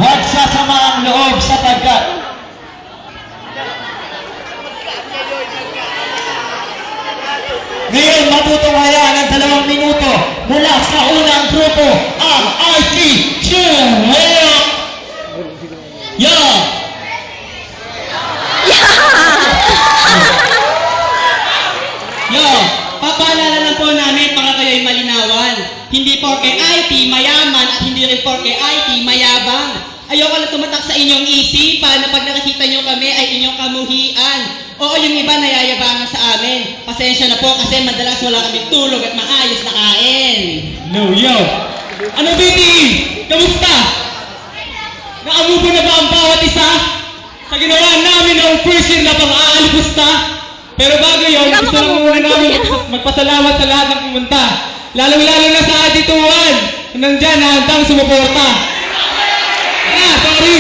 Huwag sasama ang loob sapagkat ngayon matutunghayan ang 2 minuto mula sa unang grupo ang RC Junior. Yeah! Yo, papaalala lang po namin para kayo'y malinawan. Hindi porke IT mayaman at hindi rin porke IT mayabang. Ayoko na tumatak sa inyong isipan na pag nakikita nyo kami ay inyong kamuhian. Oo, yung iba nayayabangan sa amin. Pasensya na po kasi madalas wala kaming tulog at maayos na kain. No, yo! Ano, baby? Kamusta? Naamubo na ba ang bawat isa? Sa ginawa namin ng first year na pang-aalipusta? Pero bago yun, gusto lang muna namin magpasalamat sa lahat ng pumunta. Lalong-lalo na sa atituan. Nandyan na handang sumuporta. Ah, sorry!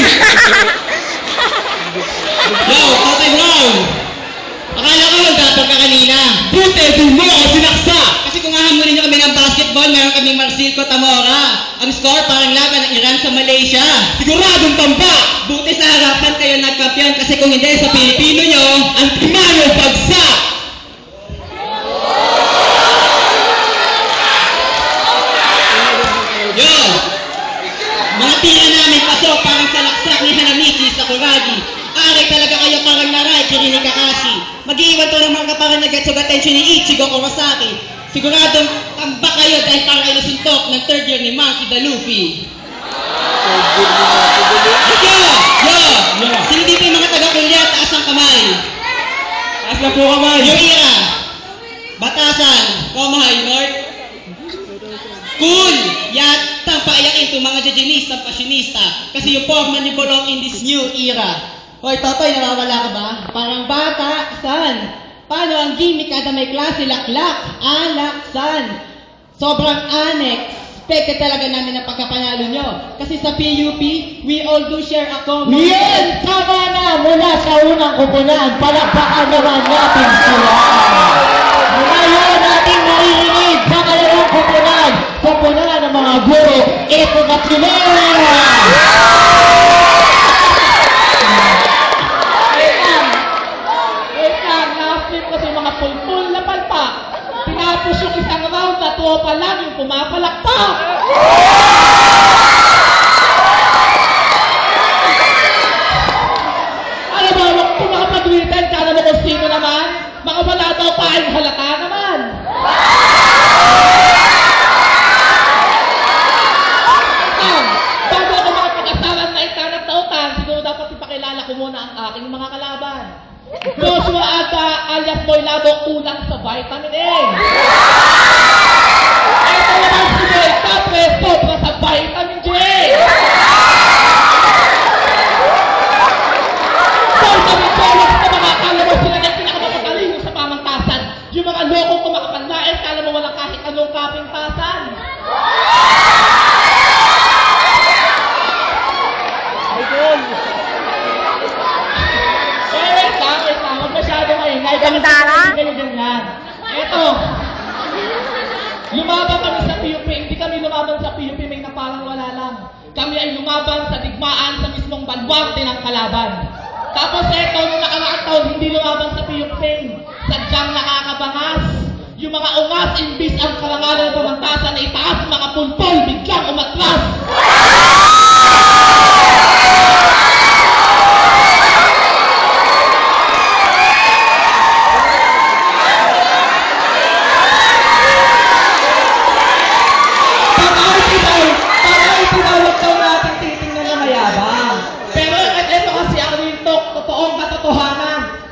Yo, Tatay Brown! Akala ko mag-datog ka kanina. Buti, doon mo ako sinaksa! Kasi kung hahamunin nyo kami ng basketball, meron kaming Marcilco Tamora. Ang score parang laban ng Iran sa Malaysia. Siguradong tamba! Buti sa harapan kayo nagkampiyon kasi kung hindi sa Pilipino nyo, ang timano bagsak! Yo! Mga tira namin pasok parang salaksak ni Hanamichi sa Kuragi. Aray talaga kayo parang naray, Kirini Kakashi. Mag-iiwan to ng mga parang nag-gets of attention ni Ichigo Kurosaki. Siguradong tambak kayo dahil parang kayo nasuntok ng 3rd year ni Monkey the Luffy. Yo! Sino dito yung mga taga-kulya? Taas ang kamay. Taas na po kamay. Yung ira. Batasan. Kamay, Lord. Cool! Yatang paiyakin itong mga jajinista, pasyonista. Kasi yung Portman you belong in this new era. Hoy, Totoy, nawawala ka ba? Parang bata, san? Paano ang gimmick kada may klase? Laklak, alak, san? Sobrang annex. Expected talaga namin ang pagkapanalo nyo. Kasi sa PUP, we all do share a common. Yes! Tama na! Mula sa unang kupunan, palakpakan naman natin sila! Ngayon natin naririnig sa kanilang kupunan, kupunan ng mga guro, ito na sila! Last week kasi mga pulpul na palpak. Tinapos yung isang round na tuwa pa lang yung pumapalakpak. Alam mo, kung makapag-written, sana mo kung sino naman, mga wala daw pa ay halata naman. Bago ako makapag-asaran na itanat na utang, siguro dapat ipakilala ko muna ang aking mga kalaban. Joshua Ata alias Boy Labo, kulang sa vitamin A. Ito naman si Boy Capre, sobra sa vitamin J. Vitamin J, sa mga akala mo sila na pinakamagaling sa pamantasan. Yung mga lokong kumakapanlain, kala mo walang kahit anong kapintasan. Ito, lumaban kami sa PUP, hindi kami lumaban sa PUP, may naparang wala lang. Kami ay lumaban sa digmaan sa mismong baluarte ng kalaban. Tapos ito, nung nakaraang taon, hindi lumaban sa PUP, sadyang nakakabangas. Yung mga ungas, imbis ang karangalan ng pamantasan na itaas, mga pulpol, biglang umatras.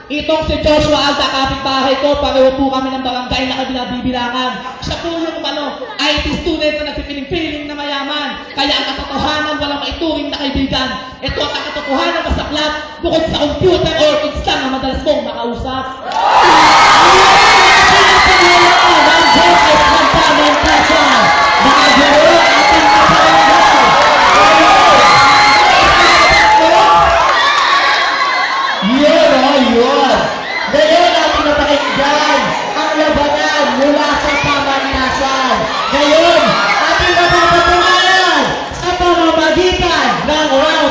Itong si Joshua Alta, kapitbahay ko, pareho po kami ng barangay na kabinabibilangan. Siya po yung IT student na nagpipiling-piling na mayaman. Kaya ang katotohanan walang maituring na kaibigan. Ito ang katotohanan masaklat bukod sa computer or kids lang na madalas kong makausap. Ngayon natin napakinggan ang labanan mula sa pamantasan. Ngayon, ating napapatunayan sa pamamagitan ng round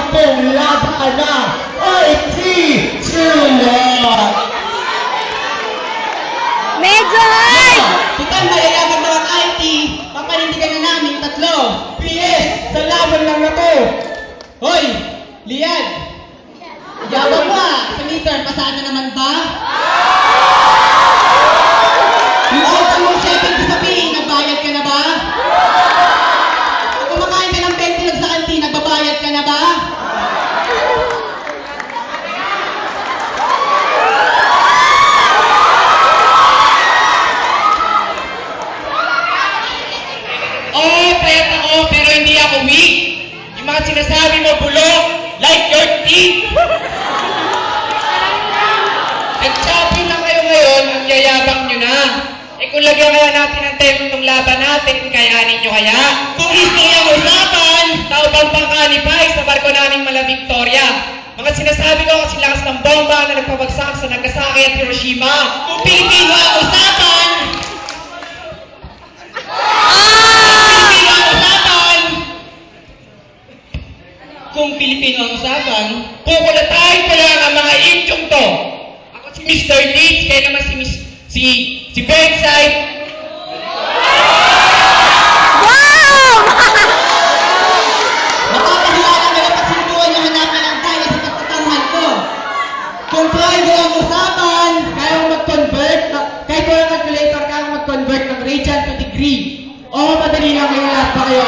labanan ay 3, 2, 1. Medyo hard! Total, mayayaman mga IT, papanindigan na namin tatlo. PS, sa laban lang na to. Hoy, Lian! Yabang mo ah! Sa meter, pasado naman ba? Yung outcome mo 70 sa pay, nagbayad ka na ba? Kung kumakain ka ng 20 lang sa kantin, nagbabayad ka na ba? Oo, payat ako, pero hindi ako weak. Yung mga sinasabi mo, bulok, like your teeth. Nag-shopping na kayo ngayon, ang yayabang nyo na. Eh kung lagyan kaya natin ang tema ng laban natin, kayanin nyo kaya? Kung history ang usapan, taubang pangkanipay sa barko naming Mala Victoria. Mga sinasabi ko kasi lakas ng bomba na nagpabagsak sa Nagasaki at Hiroshima. Kung Pilipino ang usapan, kung Pilipino ang usapan, kukulatahin ko lang ang mga indyong to. Ako si Mr. Leeds, kaya naman si Bedside. Wow! Nakakahiya na nalapasinduan yung hanapin ng kaya sa pagtatanghal ko. Kung Friday ang usapan, kaya mo mag-convert, kahit wala calculator, kaya mo mag-convert ng radian to degree. Oo, madali lang ngayon lahat ba kayo?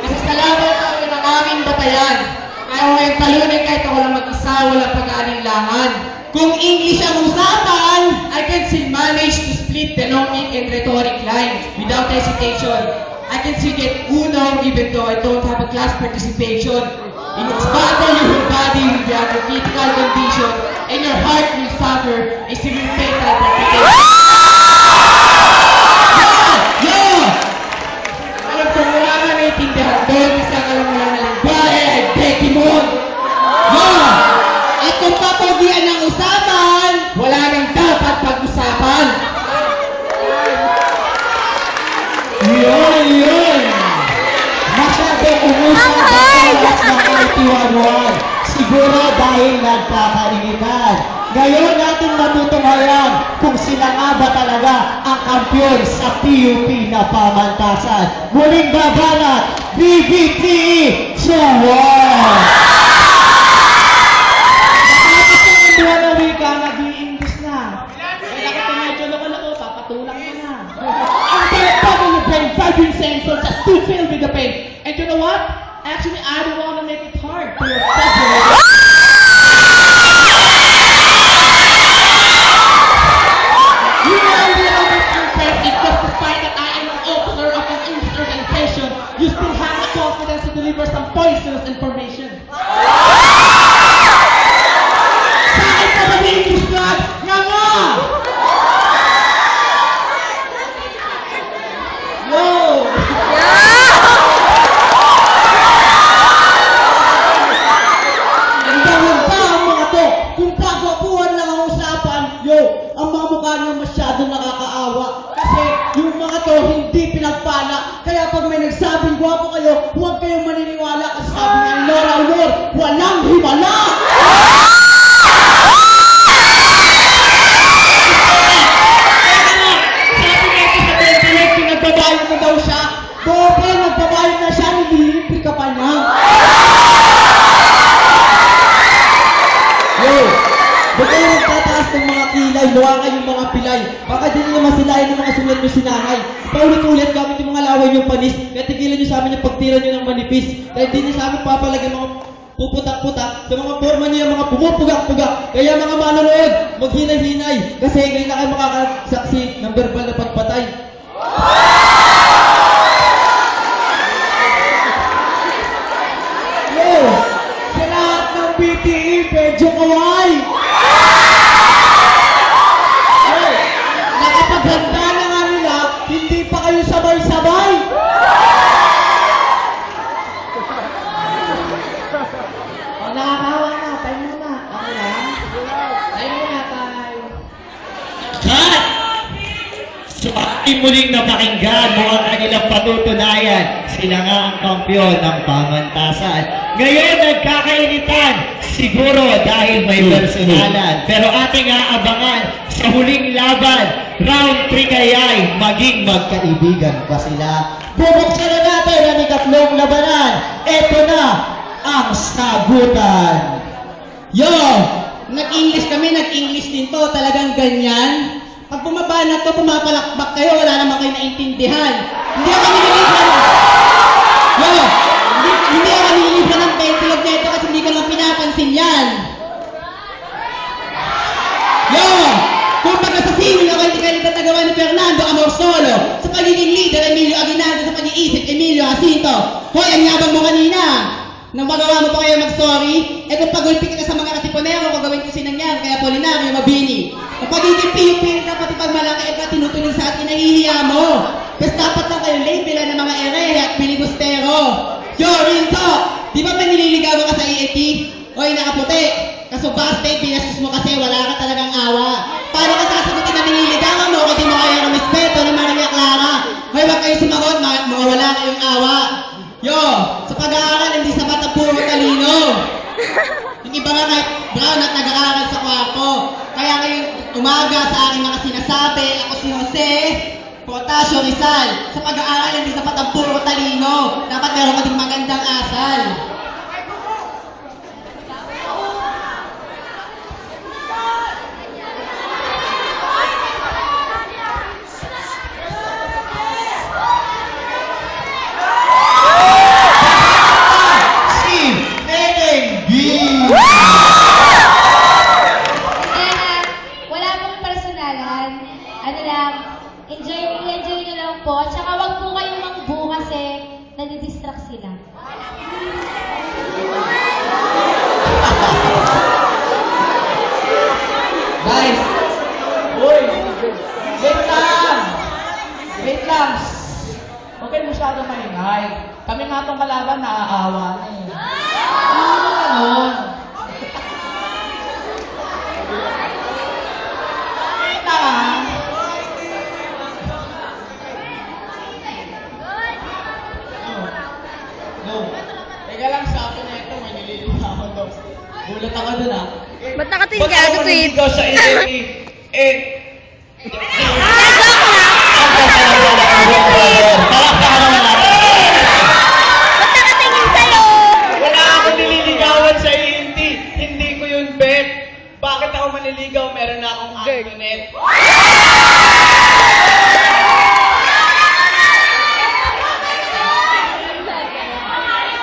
Kasi sa laban kami ng aming batayan. Kaya ko ngayong talunin kahit ako lang mag-isa, walang pag-alinlangan. Kung English ang usapan, I can still manage to split the nomic and rhetoric lines without hesitation. I can still get uno even though I don't have a class participation. In its battle, your body will be under critical condition and your heart will suffer a severe fatal palpitation. Alam ko wala nga naiintindihan doon, isang alam mo lang na lingwahe ay Pokemon. At kung papagian ng usapan, wala nang dapat pag-usapan. Yun! Masyado umusap ang oras ng IT11. Siguro dahil nagkakainitan. Ngayon natin matutunghayan kung sila nga ba talaga ang kampiyon sa PUP na pamantasan. Muling babanat, BBTE Chowon! Nakakapag ang na wika, nag-i-English na. Kaya kita medyo loko-loko, papatulang mo na. Ang pagpag in the brain, vibrant sensor just to fill with the pain. And you know what? Actually, I don't want to make it hard for your February. You know, I'm a little bit impressive just despite that I am an officer of an English organization, you still have the confidence to deliver some poisonous information. Sa akin ka ba English God? Nga nga! Yo! Handa ang mga to. Kung kagwapuhan lang ang usapan, ang mga mukha niyo masyadong nakakaawa. Kasi yung mga to hindi pinagpala. Kaya pag may nagsabing gwapo kayo, huwag kayong maniniwala. Kasi sabi nga ni Laura Auror, walang himala! Sabi nga ito sa Benjamin, pinagbabayad na daw siya. Doble, nagbabayad na siya, nililibre ka pa niya. Ba't kayo magtataas ng mga kilay, luha kayong mga pilay? Baka din nyo masilayan ng mga sulat nyo sinangay. Paulit-ulit gamit yung mga laway yung panis. Kaya tigilan nyo sa amin yung pagtira nyo ng manipis. Kaya hindi nyo sa amin papalagay mga puputak-putak sa mga forma nyo yung mga pumupugak-pugak. Kaya mga manonood, maghinay-hinay. Kasi ngayon na kayo makakasaksi ng verbal na pagpatay. Sa lahat ng BTE, medyo kaway! Nakapaghanda na nga nila, hindi pa kayo sabay-sabay! Oh, nakakawa na. Time mo na. Okay lang? Time mo na, time. Cut! Sabi mo muling napakinggan mo ang kanilang patutunayan. Sila nga ang kampiyon ng pamantasan. Ngayon, nagkakainitan. Siguro dahil may personalan. Pero ating aabangan sa huling laban. Round 3 kaya'y maging magkaibigan ba sila? Bubuksan na natin ang ikatlong labanan. Ito na ang sagutan. Yo! Nag-English kami, nag-English din to. Talagang ganyan. Pag bumaba na to, pumapalakbak kayo, wala naman kayo naintindihan. Hindi ako nililisan. Yo! Hindi ako nililisan ng pensilog nito kasi hindi ko lang pinapansin yan. Yo! Kung pagkasasingin ako, hindi kayo tatagawa ni Fernando Amorsolo. Sa pagiging leader, Emilio Aguinaldo. Sa pag-iisip, Emilio Jacinto. Hoy, ang yabang mo kanina. Nang magawa mo pa kayo mag-story, kung pagulpi kita sa mga katiponero, gagawin ko sinangyan, kaya Polinario, Mabini. Ang pagiging piyupiri ka, pati pag malaki ka, tinutuloy sa atin, nahihiya mo. Kasi dapat lang kayo labelan ng mga ere at pilibustero. Yo, real talk! Di ba may nililigawan ka sa EAT? Oy, nakaputi. Kaso backstage, binastos mo kasi wala ka talagang awa. Paano ka sasagutin na nililigawan mo kung di mo kaya ng respeto ng Maria Clara? Hoy, wag kayo sumagot, mga wala kayong awa. Yo, sa pag-aaral, hindi sapat ang puro talino. Yung iba nga kahit brown at nag-aaral sa kwarto. Kaya ngayong umaga sa aking mga sinasabi, ako si Jose Protasio Rizal. Sa pag-aaral, hindi sapat ang puro talino. Dapat meron ka ding magandang asal. Si Neneng B. Wala pong personalan. Ano lang, enjoy nyo lang po. Tsaka wag po kayong mangbu kasi nadidistract sila. Guys, Uy! Wait lang! Wait lang! Huwag kayo masyado maingay. Kami nga itong kalaban, naaawa na eh. Ano ganon? Wait lang ah. No. Teka lang sa akin na ito, may nililigawan daw. Gulat ako dun ah. Ba't nakatingin Ba't ka ako sa tweet? maniligaw sa EAT? Palakpakan naman natin. Ba't nakatingin sa'yo? Wala akong nililigawan sa EAT. Hindi ko yun bet. Bakit ako maniligaw? Meron na akong Antoinette.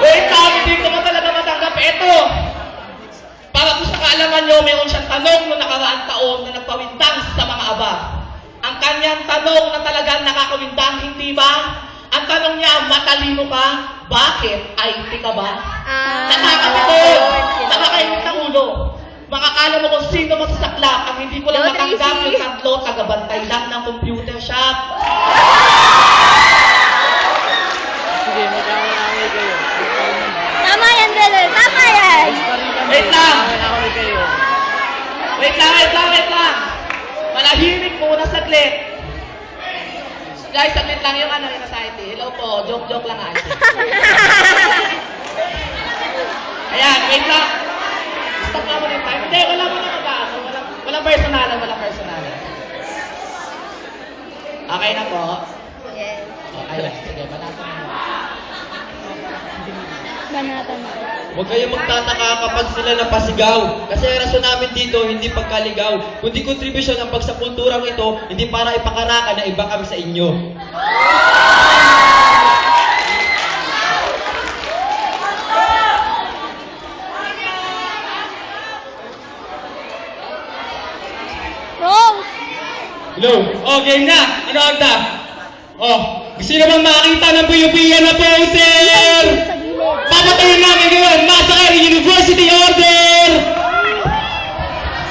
Wait lang, hindi ko pa talaga matanggap. Ito! Para po sa kaalaman nyo, mayroon siyang tanong noong nakaraang taon na nagpawindang sa mga aba. Ang kanyang tanong na talagang nakakawindang, hindi ba? Ang tanong niya, matalino ka? Bakit? IT ka ba? Nakakapitol! Nakakainit ng ulo. Makakala mo kung sino masasaklap ang hindi ko lang Hello, matanggap Tracy. yung tatlo, tagabantay lang ng computer shop. Tama yan, brother. Tama yan. Wait lang! Wait lang! Malahimik muna saglit. Guys, saglit lang yung ano yung society. Hello po, joke lang ah. Ayan, wait lang. Stop nga muna yung time. Hindi, wala mo na mag-aso. Walang personalan. Okay na po. Yes. Okay, sige, banatan mo. Banatan mo. Huwag kayong magtataka kapag sila napasigaw. Kasi ang rason namin dito, hindi pagkaligaw, kundi kontribusyon ang pagsapulturang ito, hindi para ipakaraka na iba kami sa inyo. Rose! Hello? Oh, game na! Ano agda? Oh, gusto nyo bang makita ng buyubiyan na poster? Sa gilid. Papatayin namin ngayon, Massacre University Order!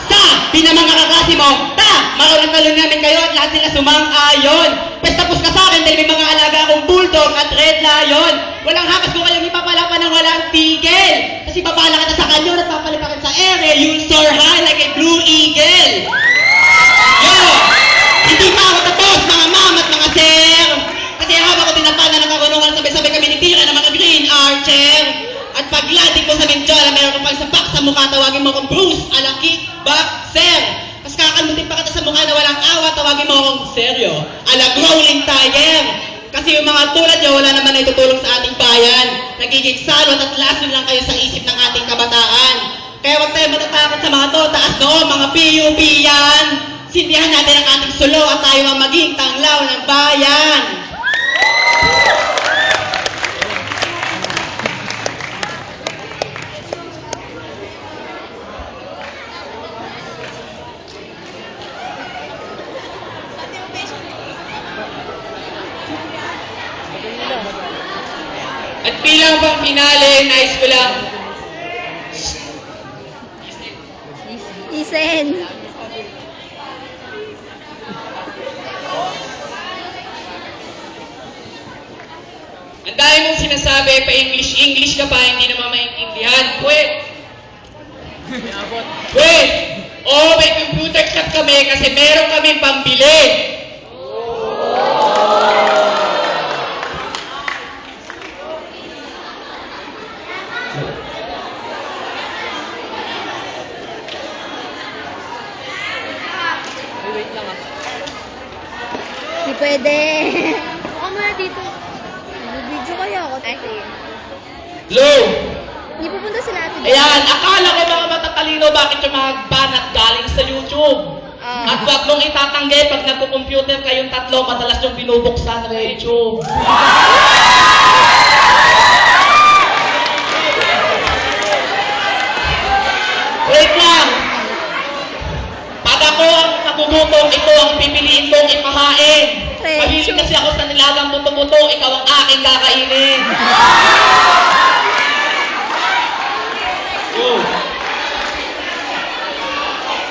Sa! Di naman kakakasi mo! Ta! Makulang-talon namin kayo at lahat sila sumang-ayon! Pwes tapos ka sa akin dahil may mga alaga akong bulldog at red lion! Walang hakas ko kayong ipapalapan ng walang tigil! Kasi papala kita sa kanyon at papalipakan sa ere, you'll soar high like a blue eagle! Yo! Hindi pa ako tapos, mga ma'am at mga sir. Kasi habang ko tinatana ng karunungan, sabay-sabay kami nitira ng mga green archer. At paglanding ko sa Mindiola, meron ko pang sapak sa mukha, tawagin mo akong Bruce, ala kickboxer. Tapos kakalmutin pa kita sa mukha na walang awa, tawagin mo akong seryo, ala growling tiger. Kasi yung mga tulad nyo, wala naman na itutulong sa ating bayan. Nagiging salot at lason lang kayo sa isip ng ating kabataan. Kaya huwag tayo matatakot sa mga to, taas no, mga PUP yan. Sindihan natin ang ating sulo at tayo ang maging tanglaw ng bayan. At bilang pang finale, nais ko lang Isen. ang dami mong sinasabi, pa-English ka pa, hindi naman maintindihan. Pwede! Oo, may computer shop kami kasi meron kami pambili. Hindi pwede. Baka muna dito. Video kaya ako. Ay, sige. Low! Hindi pupunta sila ate. Ayan, akala ko mga matatalino bakit yung mga banat galing sa YouTube. Ah. At wag mong itatanggi pag nagko-computer kayong tatlo, madalas yung binubuksan ng YouTube. Wait lang! Pag ako ang nagugutom, ito ang pipiliin kong ipahain. Mahilig kasi ako sa nilagang buto-buto, ikaw ang aking kakainin.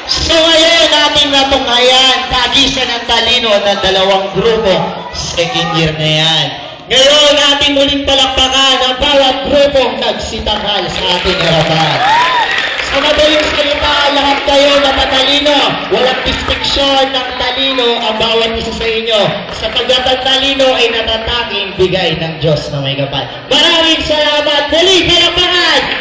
So ngayon ating natunghayan, kagisan ng talino ng dalawang grupo. Second year na yan. Ngayon ating muling palakpakan ang bawat grupong nagsitakal sa ating harapan. Sa madaling salita, lahat kayo na matalino. Walang distingsyon ng talino ang bawat isa sa inyo. Sapagkat ang talino ay natataking bigay ng Diyos na may kapal. Maraming salamat. Muli palakpakan!